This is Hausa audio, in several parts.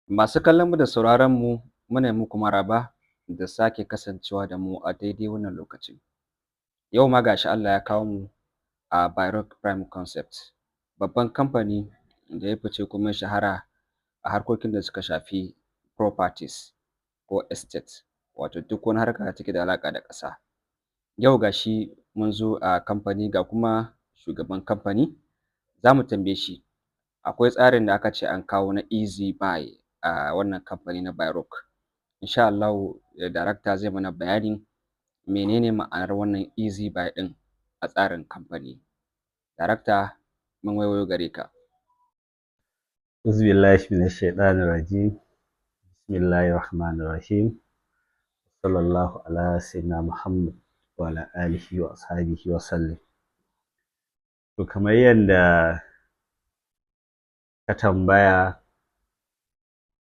Masu kallonmu da sauraronmu, muna yi muku maraba da sake kasancewa da mu a daidai wannan lokacin. Yau ma ga shi Allah ya kawo mu a Baroque Prime Concept, babban kamfani da ya fice kuma ya shahara a harkokin da suka shafi properties ko estate, wato duk wani harka da take da alaƙa da ƙasa. Yau ga shi mun zo a kamfani ga kuma shugaban kamfani, za mu tambaye shi akwai tsarin da aka ce an kawo na easy buy a wannan kamfani na Baroque. Insha Allahu darakta zai mana bayanin menene ma'anar wannan easy buy ɗin a tsarin kamfani. Darakta, mun waiwayo gare ka. Auzu billahi minash shaitanir rajim. Bismillahir rahmanir rahim. Sallallahu ala sayyidina Muhammad wa ala alihi wa ashabihi wa sallam. To kamar yadda ka tambaya,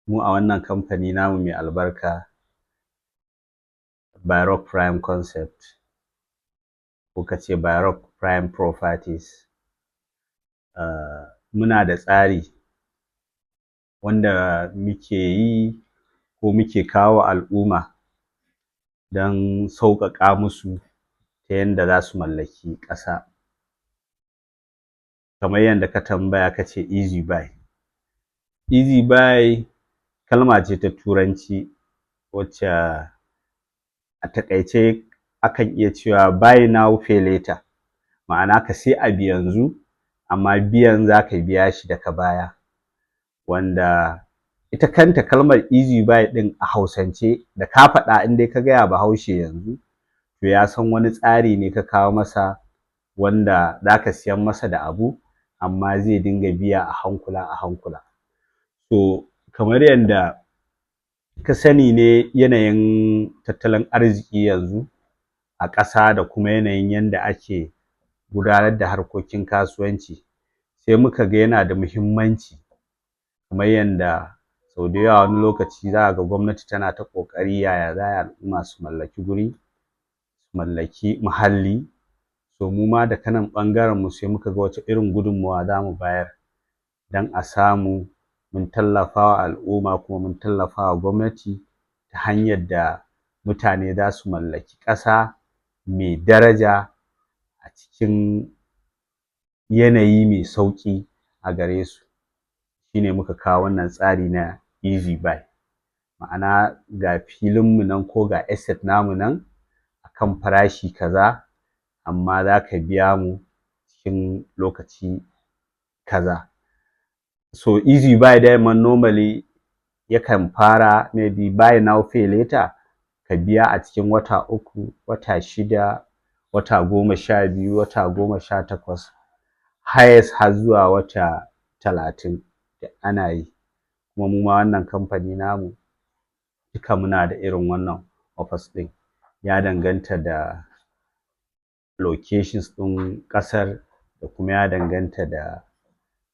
mu a wannan kamfani namu mai albarka Baroque Prime Concept ko kace Baroque Prime Properties, muna da tsari wanda muke yi ko muke kawo al'umma don sauƙaƙa musu ta yanda za su mallaki ƙasa. Kamar yadda ka tambaya ka ce easy buy. Easy buy kalma ce ta Turanci wacce a taƙaice akan iya cewa buy now pay later, ma'ana ka sai abu yanzu amma biyan za ka biya shi daga baya. Wanda ita kanta kalmar easy buy ɗin a Hausance da ka faɗa in dai ka gaya Bahaushe yanzu, to ya san wani tsari ne ka kawo masa wanda za ka siyan masa da abu amma zai dinga biya a hankula a hankula. To kamar yadda ka sani ne, yanayin tattalin arziki yanzu a ƙasa da kuma yanayin yanda ake gudanar da harkokin kasuwanci, sai muka ga yana da muhimmanci kamar yanda sau da yawa wani lokaci za ka ga gwamnati tana ta ƙoƙari yaya za a yi al'umma su mallaki guri, su mallaki muhalli. To mu ma daga nan ɓangarenmu sai muka ga wace irin gudunmawa za mu bayar don a samu mun tallafa wa al'umma kuma mun tallafa wa gwamnati ta hanyar da mutane za su mallaki ƙasa mai daraja a cikin yanayi mai sauƙi a gare su. Shi ne muka kawo wannan tsari na easy buy, ma'ana ga filinmu nan ko ga estate namu nan akan farashi kaza amma za ka biya mu cikin lokaci kaza. So easy buy daman normally yakan fara maybe buy now pay later, ka biya a cikin wata 3, wata 6, wata 12, wata 18, highest har zuwa wata 30 duk ana yi. Kuma mu ma wannan kamfani namu duka muna da irin wannan offers ɗin. Ya danganta da locations ɗin ƙasar da kuma ya danganta da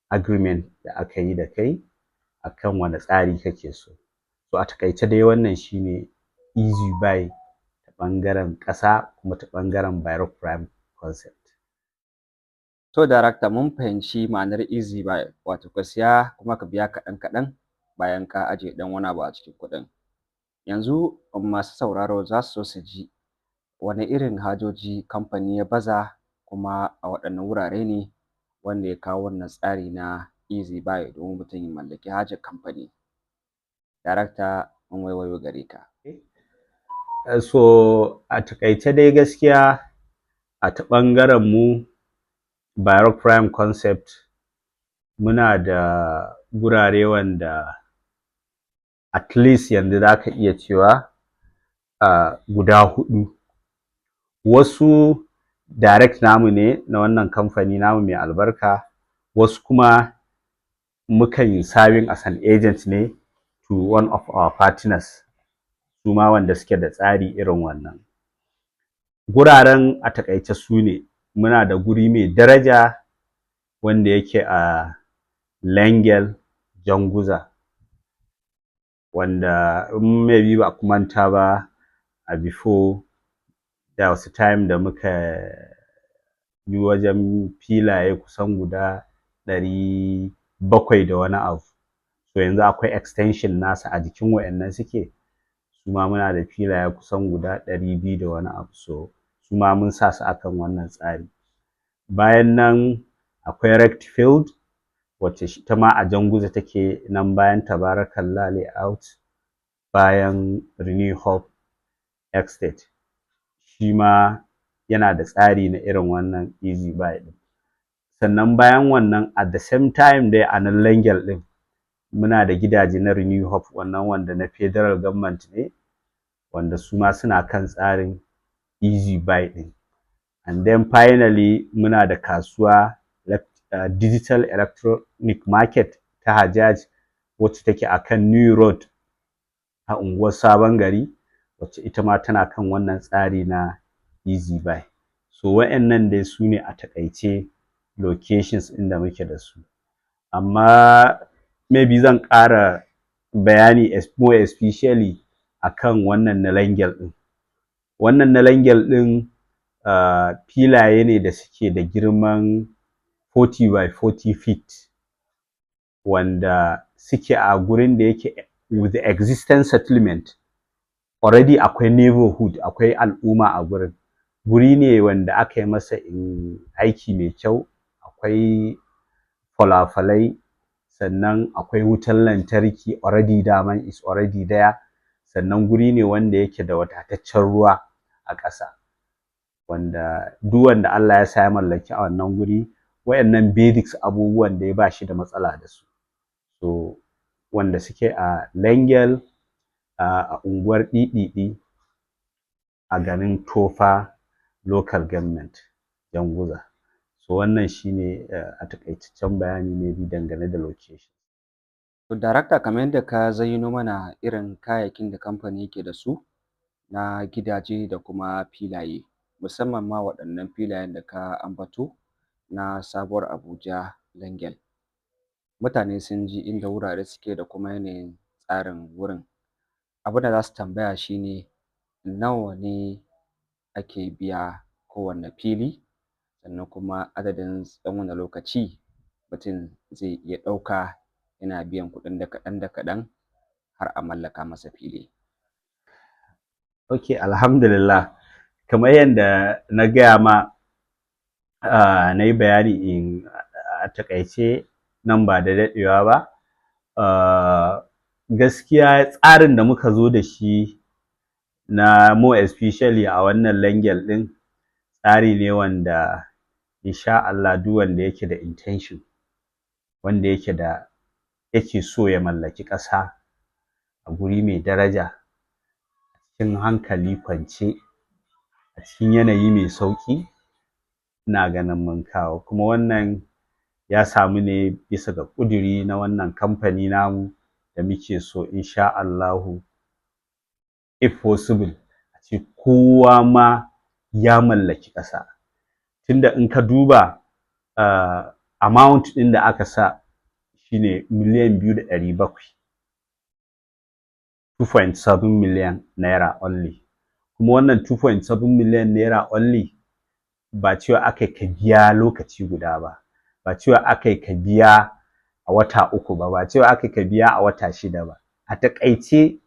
agreement da aka yi da kai akan wane tsari kake so. So a taƙaice dai wannan shi ne easy buy ta ɓangaren ƙasa kuma ta ɓangaren Baroque Prime Concept. To darakta, mun fahimci ma'anar easy buy, wato ka siya kuma ka biya kaɗan kaɗan bayan ka ajiye ɗan wani abu a cikin kuɗin. Yanzu masu sauraro za su so su ji wane irin hajoji kamfani ya baza kuma a waɗanne wurare ne wanda ya kawo wannan tsari na easy buy domin mutum ya mallaki hajar kamfani. Darakta, mun waiwayo gare ka. So a taƙaice dai gaskiya a ta ɓangaren mu Baroque Prime Concept muna da gurare wanda at least yanzu za ka iya cewa guda 4. Wasu direct namu ne na wannan kamfani namu mai albarka, wasu kuma mukan yi serving as an agent ne to one of our partners, su ma wanda suke da tsari irin wannan. Guraren a taƙaice su ne, muna da guri mai daraja wanda yake a Lengel Janguza, wanda in maybe ba ku manta ba a before there was a time da muka yi wajen filaye kusan guda 700 da wani abu. so yanzu akwai extension nasa a jikin waɗannan suke, su ma muna da filaye kusan guda 200 da wani abu, so su ma mun sa su akan wannan tsari. Bayan nan akwai Rectfield wacce ita ma a Janguza take, nan bayan Tabarakallah layout, bayan Renew Hope Estate, shi ma yana da tsari na irin wannan easy buy ɗin. Sannan bayan wannan at the same time dai a nan Langel ɗin muna da gidaje na Renew Hope, wannan wanda na federal government ne, wanda su ma suna kan tsarin easy buy ɗin. And then finally muna da kasuwa digital electronic market ta Hajaj wacce take akan New Road a unguwar Sabon Gari, wacce ita ma tana kan wannan tsari na easy buy. So waɗannan dai su ne a taƙaice locations ɗin da muke da su. Amma maybe zan ƙara bayani more especially akan wannan na Langel ɗin. Wannan na Langel ɗin filaye ne da suke da girman 40 by 40 feet, wanda suke a gurin da yake with the existing settlement already akwai neighborhood, akwai al'umma a gurin. Guri ne wanda aka yi masa aiki mai kyau, akwai falafalai, sannan akwai wutar lantarki already daman is already there, sannan guri ne wanda yake da wadataccen ruwa a ƙasa, wanda duk wanda Allah ya sa ya mallaki a wannan guri, waɗannan basics abubuwan dai ba shi da matsala da su. So wanda suke a Langel, a unguwar Ɗiɗiɗi, a garin Tofa local government, Janguza. So wannan shine a taƙaitaccen bayani ne dangane da location. To Darakta, kamar yadda ka zayyano mana irin kayayyakin da kamfani yake da su na gidaje da kuma filaye, musamman ma waɗannan filayen da ka ambato na sabuwar Abuja Langel. Mutane sun ji inda wurare suke da kuma yanayin tsarin wurin. Abin da za su tambaya shi ne, nawa ne ake biya kowanne fili, sannan kuma adadin tsawon wane lokaci mutum zai iya ɗauka yana biyan kuɗin da kaɗan har a mallaka masa fili. Okay, alhamdulillah. Kamar yadda na gaya ma na yi bayani a taƙaice nan ba da daɗewa ba, gaskiya tsarin da muka zo da shi na more especially a wannan Langel ɗin, tsari ne wanda insha Allah duk wanda yake da intention, wanda yake so ya mallaki ƙasa a guri mai daraja, a cikin hankali kwance, a cikin yanayi mai sauƙi, ina ganin mun kawo. Kuma wannan ya samu ne bisa ga ƙuduri na wannan kamfani namu da muke so insha Allahu if possible a ce kowa ma ya mallaki ƙasa. Tunda in ka duba amount ɗin da aka sa shine 2,700,000, 2.7 million naira only. Kuma wannan 2.7 million naira only ba cewa aka yi ka biya lokaci guda ba, ba cewa aka yi ka biya a wata 3 ba, ba cewa aka yi ka biya a wata 6 ba. A taƙaice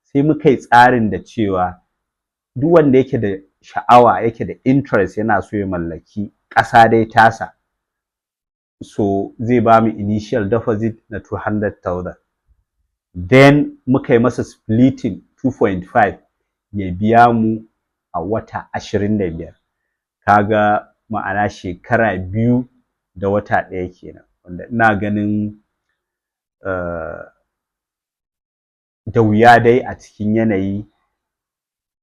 sai muka yi tsarin da cewa duk wanda yake da sha'awa, yake da interest, yana so ya mallaki ƙasa dai tasa, so zai ba mu initial deposit na 200,000. Then muka yi masa splitting 2.5 ya biya mu a wata 25. Kaga ma'ana shekara 2 da wata 1 kenan, wanda ina ganin da wuya dai a cikin yanayi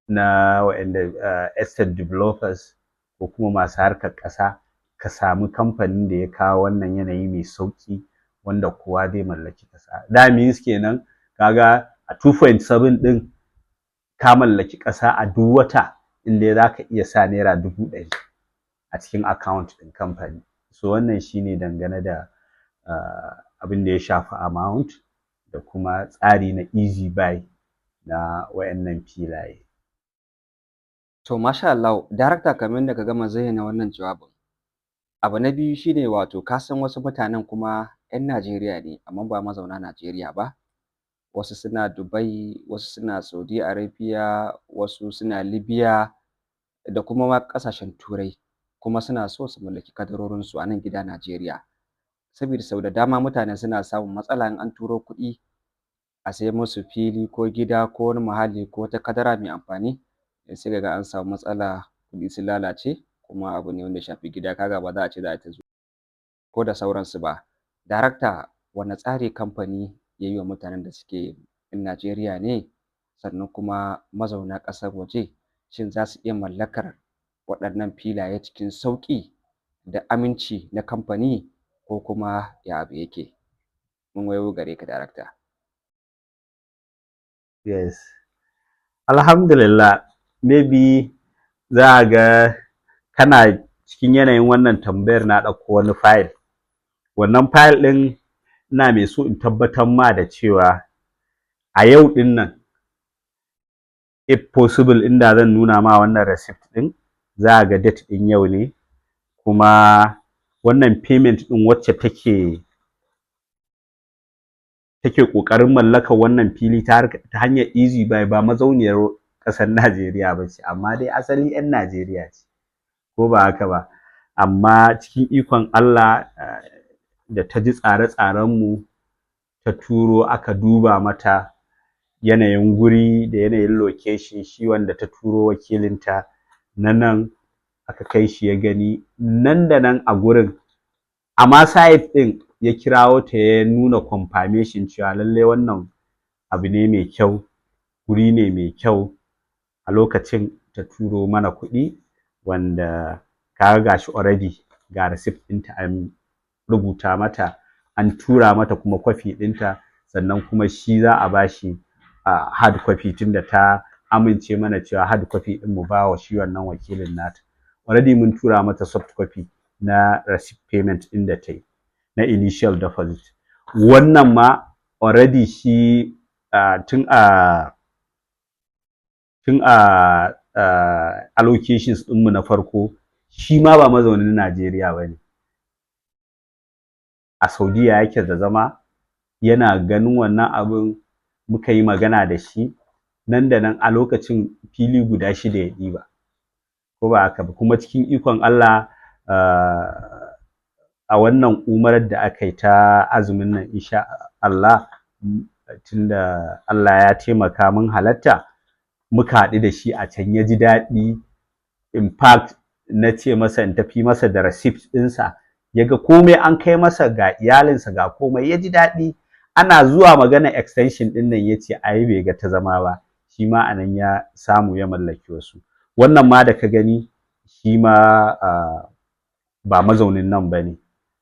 na waɗanda estate developers ko kuma masu harkar ƙasa ka samu kamfanin da ya kawo wannan yanayi mai sauƙi wanda kowa zai mallaki ƙasa. That means kenan kaga a 2.7 ɗin ka mallaki ƙasa a duk wata in dai za ka iya sa naira 100,000 a cikin account ɗin kamfani. So wannan shine dangane da abin da ya shafi amount da kuma tsari na easy buy na waɗannan filaye. To masha Allah, Darakta, kamar yadda ka gama zayyana wannan jawabin, abu na biyu shine wato ka san wasu mutanen kuma 'yan Najeriya ne amma ba mazauna Najeriya ba. Wasu suna Dubai, wasu suna Saudi Arabia, wasu suna Libya da kuma ma ƙasashen Turai, kuma suna so su mallaki kadarorinsu a nan gida Najeriya. Saboda sau da dama mutane suna samun matsala in an turo kuɗi a sai musu fili ko gida ko wani muhalli ko wata kadara mai amfani, sai ka ga an samu matsala, kuɗi sun lalace, kuma abu ne wanda ya shafi gida, ka ga ba za a ce za a yi ta zuwa ko da sauransu ba. Darakta, wane tsari kamfani ya yi wa mutanen da suke 'yan Najeriya ne sannan kuma mazauna ƙasar waje, shin za su iya mallakar waɗannan filaye cikin sauƙi da aminci na kamfani ko kuma ya abu yake? Mun waiwayo gare ka darakta. Yes. Alhamdulillah, maybe za a ga kana cikin yanayin wannan tambayar na ɗauko wani fayil. Wannan fayil ɗin ina mai so in tabbatar ma da cewa a yau ɗin nan, if possible, inda zan nuna ma wannan receipt ɗin, za a ga date ɗin yau ne, kuma wannan payment ɗin wacce take ƙoƙarin mallakar wannan fili ta hanyar easy buy ba mazauniyar ƙasar Najeriya ba ce, amma dai asali 'yan Najeriya ce, ko ba haka ba. Amma cikin ikon Allah da ta ji tsare-tsarenmu, ta turo aka duba mata yanayin guri da yanayin location, shi wanda ta turo wakilinta na nan aka kai shi ya gani nan da nan a gurin, amma site ɗin ya kirawo ta ya nuna confirmation cewa lallai wannan abu ne mai kyau, guri ne mai kyau. A lokacin ta turo mana kuɗi, wanda ka ga shi already ga receipt ɗinta an rubuta mata, an tura mata kuma kwafi ɗinta, sannan kuma shi za a bashi hard copy tunda ta amince mana cewa hard copy ɗin mu ba wa shi wannan wakilin nata. Already mun tura mata soft copy na receipt payment ɗin da ta yi na initial deposit. Wannan ma already shi tun a allocations ɗinmu na farko, shi ma ba mazaunin Najeriya ba ne, a Saudiya yake da zama. Yana ganin wannan abin, muka yi magana da shi, nan da nan a lokacin fili guda 6 ya ɗiba, ko ba haka ba. Kuma cikin ikon Allah, a wannan umarar da aka yi ta azumin nan, insha Allah, tunda Allah ya taimaka mun halatta, muka haɗu da shi a can, ya ji daɗi. In fact, na ce masa in tafi masa da receipt ɗinsa, ya ga komai an kai masa, ga iyalinsa ga komai, ya ji daɗi. Ana zuwa magana extension ɗin nan ya ce ai bai ga ta zama ba, shi ma a nan ya samu ya mallaki wasu. Wannan ma da ka gani, shi ma ba mazaunin nan ba ne,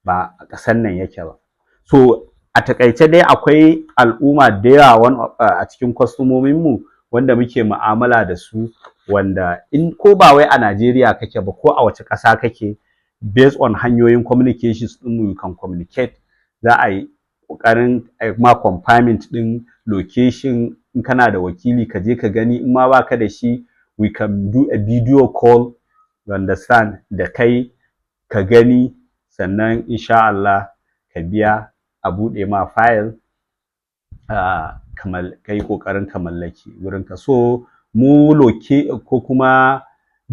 ba a ƙasar nan yake ba. So a taƙaice dai akwai al'umma da yawa a cikin kwastomominmu wanda muke mu'amala da su, wanda in ko ba wai a Najeriya kake ba, ko a wace ƙasa kake, based on hanyoyin communications ɗinmu, you can communicate. Za a yi ƙoƙarin ma confirming ɗin location. In kana da wakili ka je ka gani, in ma baka da shi, we can do a video call, you understand, da kai ka gani, sannan insha Allah ka biya, a buɗe ma file, ka yi ƙoƙarin ka mallaki wurinka. So mu ko kuma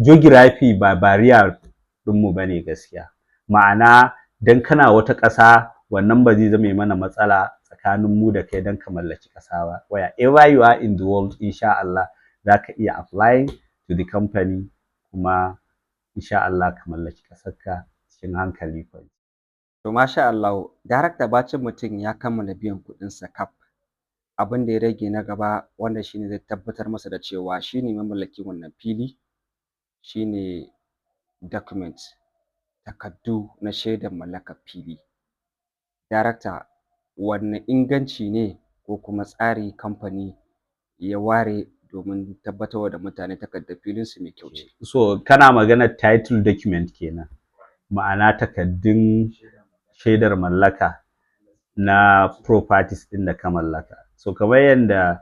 geography ba barrier ɗinmu ba ne gaskiya. Ma'ana dan kana wata ƙasa, wannan ba zai zame mana matsala tsakanin mu da kai dan ka mallaki ƙasa ba. Wherever you are in the world, insha Allah za ka iya applying to the company, kuma insha Allah ka mallaki ƙasarka cikin hankali kwance. To masha Allahu, darakta, bacin mutum ya kammala biyan kuɗinsa kaf, abin da ya rage na gaba wanda shine zai tabbatar masa da cewa shine mamallakin wannan fili, shine document, takardu na shaidar mallakar fili. Darakta, wanne inganci ne ko kuma tsari kamfani ya ware domin tabbatarwa da mutane takardar filinsu mai kyau ce? So kana maganar title document kenan, ma'ana takardun shaidar mallaka na properties ɗin da ka mallaka. So kamar yanda,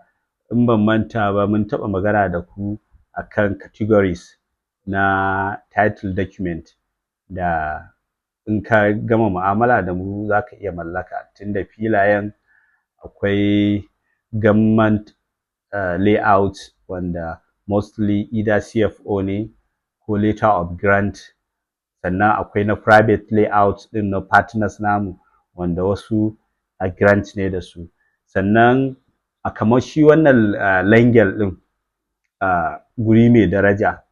in ban manta ba, mun taɓa magana da ku akan categories na title document da in ka gama mu'amala da mu za ka iya mallaka, tunda filayen akwai government layout wanda mostly either CFO ne ko letter of grant, sannan akwai na private layout ɗin na partners namu wanda wasu a grant ne da su. Sannan a kamar shi wannan Langel ɗin, guri mai daraja,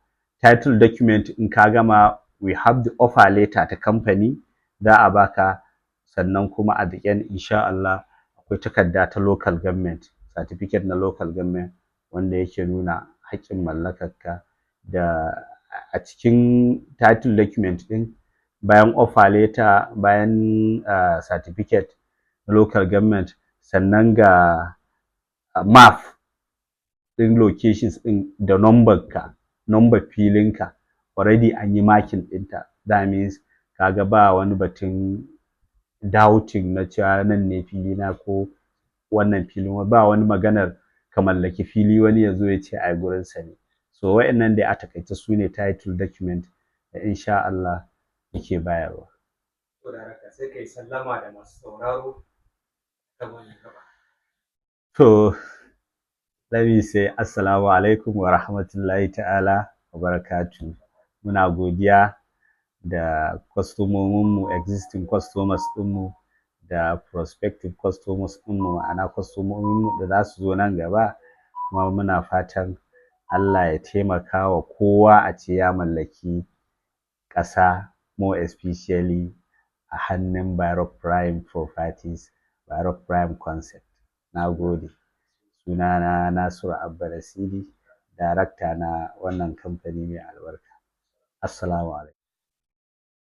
title document in ka gama, we have the offer letter ta kamfani za a baka, sannan kuma at the end insha Allah akwai takarda ta local government, certificate na local government wanda yake nuna haƙƙin mallakarka. Da a cikin title document ɗin, bayan offer letter, bayan certificate na local government, sannan ga map ɗin locations ɗin da number filinka already an yi marking ɗinta. That means kaga ba wani batun doubting na cewa nan ne filina ko wannan filin, ba wani maganar ka mallaki fili wani ya zo ya ce ai gurinsa ne. So waɗannan dai a taƙaice su ne title document da insha Allah muke bayarwa. Sai kai sallama da masu sauraro kan wannan gaba. To, let me say assalamu alaikum wa rahmatullahi ta'ala wa barakatuh. Muna godiya da kwastomominmu, existing customers ɗinmu da prospective customers ɗinmu, ma'ana kwastomominmu da za su zo nan gaba, kuma muna fatan Allah ya taimaka wa kowa a ce ya mallaki ƙasa, more especially a hannun Barrock Prime Properties, Barrock Prime Concept. Na gode. Sunana Nasiru Abba Nasidi, darakta na wannan kamfani mai albarka. Assalamu alaikum.